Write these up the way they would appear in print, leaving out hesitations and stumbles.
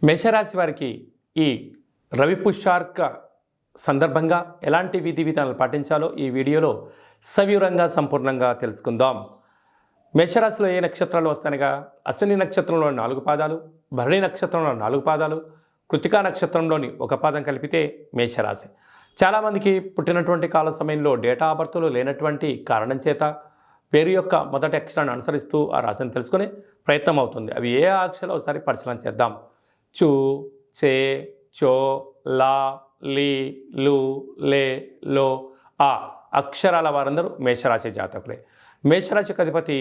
మేషరాశి వారికి ఈ రవి పుష్యార్క సందర్భంగా ఎలాంటి విధి విధానాలు పాటించాలో ఈ వీడియోలో సవివరంగా సంపూర్ణంగా తెలుసుకుందాం. మేషరాశిలో ఏ నక్షత్రాలు వస్తాయనగా అశ్విని నక్షత్రంలో 4 పాదాలు, భరణి నక్షత్రంలో 4 పాదాలు, కృతికా నక్షత్రంలోని 1 పాదం కలిపితే మేషరాశి. చాలామందికి పుట్టినటువంటి కాల సమయంలో డేటా ఆఫ్ బర్త్లు లేనటువంటి కారణం చేత పేరు యొక్క మొదటి అక్షరాన్ని అనుసరిస్తూ ఆ రాశిని తెలుసుకునే ప్రయత్నం అవుతుంది. అవి ఏ అక్షరాలు ఒకసారి పరిశీలన చేద్దాం. చు, చే, చో, లా, లి, లు, లే, లో, ఆ అక్షరాల వారందరూ మేషరాశి జాతకులే. మేషరాశికి అధిపతి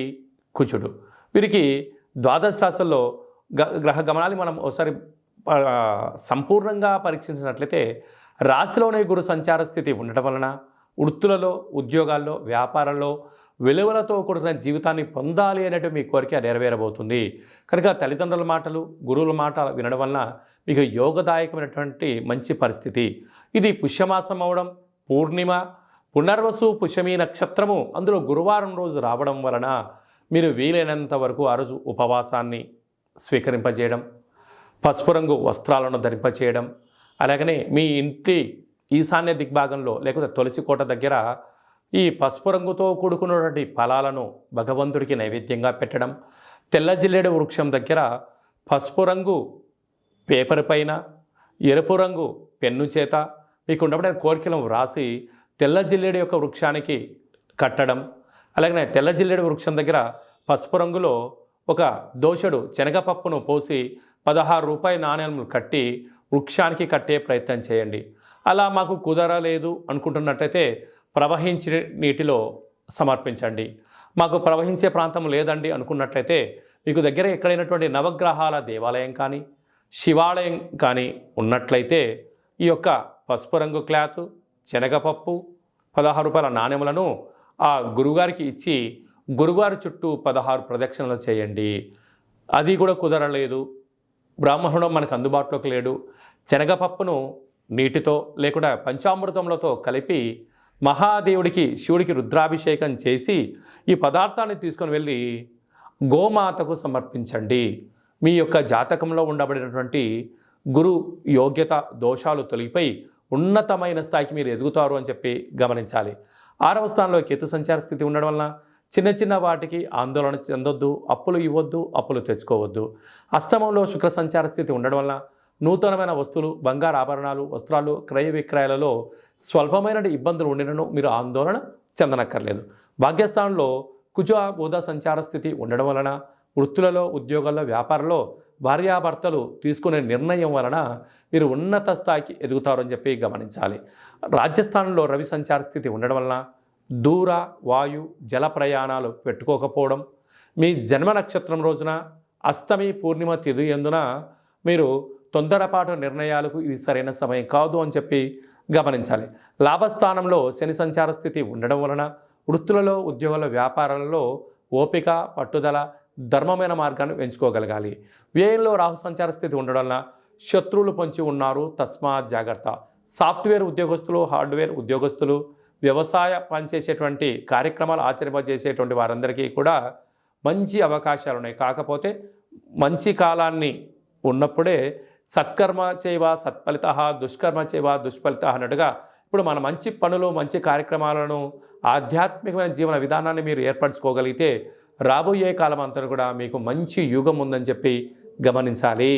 కుజుడు. వీరికి ద్వాదశ రాశుల్లో గ్రహ గమనాలు మనం ఒకసారి సంపూర్ణంగా పరీక్షించినట్లయితే రాశిలోనే గురు సంచార స్థితి ఉండటం వలన వృత్తులలో, ఉద్యోగాల్లో, వ్యాపారాల్లో విలువలతో కూడిన జీవితాన్ని పొందాలి అనేటువంటి మీ కోరిక నెరవేరబోతుంది. కనుక తల్లిదండ్రుల మాటలు, గురువుల మాటలు వినడం వలన మీకు యోగదాయకమైనటువంటి మంచి పరిస్థితి. ఇది పుష్యమాసం అవడం, పూర్ణిమ, పునర్వసు, పుష్యమి నక్షత్రము, అందులో గురువారం రోజు రావడం వలన మీరు వీలైనంత వరకు ఆ రోజు ఉపవాసాన్ని స్వీకరింపజేయడం, పసుపు రంగు వస్త్రాలను ధరింపచేయడం, అలాగనే మీ ఇంటి ఈశాన్య దిగ్భాగంలో లేకపోతే తులసి కోట దగ్గర ఈ పసుపు రంగుతో కూడుకున్నటువంటి ఫలాలను భగవంతుడికి నైవేద్యంగా పెట్టడం, తెల్ల జిల్లేడు వృక్షం దగ్గర పసుపు రంగు పేపర్ పైన ఎరుపు రంగు పెన్ను చేత మీకు ఉన్నప్పుడు కోరికలను వ్రాసి తెల్ల జిల్లేడు యొక్క వృక్షానికి కట్టడం, అలాగే తెల్ల జిల్లేడు వృక్షం దగ్గర పసుపు రంగులో ఒక దోషుడు శనగపప్పును పోసి 16 రూపాయి నాణ్యాలను కట్టి వృక్షానికి కట్టే ప్రయత్నం చేయండి. అలా మాకు కుదరలేదు అనుకుంటున్నట్లయితే ప్రవహించే నీటిలో సమర్పించండి. మాకు ప్రవహించే ప్రాంతం లేదండి అనుకున్నట్లయితే మీకు దగ్గర ఎక్కడైనటువంటి నవగ్రహాల దేవాలయం కానీ శివాలయం కానీ ఉన్నట్లయితే ఈ యొక్క పసుపు రంగు క్లాత్, శనగపప్పు, 16 రూపాయల నాణ్యములను ఆ గురుగారికి ఇచ్చి గురుగారి చుట్టూ 16 ప్రదక్షిణలు చేయండి. అది కూడా కుదరలేదు, బ్రాహ్మణుడు మనకు అందుబాటులోకి లేడు, శనగపప్పును నీటితో లేకుండా పంచామృతములతో కలిపి మహాదేవుడికి, శివుడికి రుద్రాభిషేకం చేసి ఈ పదార్థాన్ని తీసుకొని వెళ్ళి గోమాతకు సమర్పించండి. మీ యొక్క జాతకంలో ఉండబడినటువంటి గురు యోగ్యత దోషాలు తొలగిపోయి ఉన్నతమైన స్థాయికి మీరు ఎదుగుతారు అని చెప్పి గమనించాలి. 6వ స్థానంలో కేతు సంచార స్థితి ఉండడం వలన చిన్న చిన్న వాటికి ఆందోళన చెందొద్దు, అప్పులు ఇవ్వద్దు, అప్పులు తెచ్చుకోవద్దు. అష్టమంలో శుక్ర సంచార స్థితి ఉండడం వలన నూతనమైన వస్తువులు, బంగారు ఆభరణాలు, వస్త్రాలు క్రయ విక్రయాలలో స్వల్పమైన ఇబ్బందులు ఉండినను మీరు ఆందోళన చెందనక్కర్లేదు. భాగ్యస్థానంలో కుజ బుధ సంచార స్థితి ఉండడం వలన వృత్తులలో, ఉద్యోగాల్లో, వ్యాపారంలో భార్యాభర్తలు తీసుకునే నిర్ణయం వలన మీరు ఉన్నత స్థాయికి ఎదుగుతారని చెప్పి గమనించాలి. రాజ్యస్థానంలో రవి సంచార స్థితి ఉండడం వలన దూర, వాయు, జల ప్రయాణాలు పెట్టుకోకపోవడం, మీ జన్మ నక్షత్రం రోజున అష్టమి, పూర్ణిమ తిథి యందున మీరు తొందరపాటు నిర్ణయాలకు ఇది సరైన సమయం కాదు అని చెప్పి గమనించాలి. లాభస్థానంలో శని సంచార స్థితి ఉండడం వలన వృత్తులలో, ఉద్యోగాల, వ్యాపారాలలో ఓపిక, పట్టుదల, ధర్మమైన మార్గాన్ని ఎంచుకోగలగాలి. వ్యయంలో రాహు సంచార స్థితి ఉండడం వలన శత్రువులు పొంచి ఉన్నారు, తస్మాత్ జాగ్రత్త. సాఫ్ట్వేర్ ఉద్యోగస్తులు, హార్డ్వేర్ ఉద్యోగస్తులు, వ్యవసాయ పనిచేసేటువంటి కార్యక్రమాలు ఆచరింపజేసేటువంటి వారందరికీ కూడా మంచి అవకాశాలు ఉన్నాయి. కాకపోతే మంచి కాలాన్ని ఉన్నప్పుడే సత్కర్మ చేవ సత్ఫలిత, దుష్కర్మ చేవ దుష్ఫలిత అన్నట్టుగా ఇప్పుడు మన మంచి పనులు, మంచి కార్యక్రమాలను, ఆధ్యాత్మికమైన జీవన విధానాన్ని మీరు ఏర్పరచుకోగలిగితే రాబోయే కాలం అంతా కూడా మీకు మంచి యుగం ఉందని చెప్పి గమనించాలి.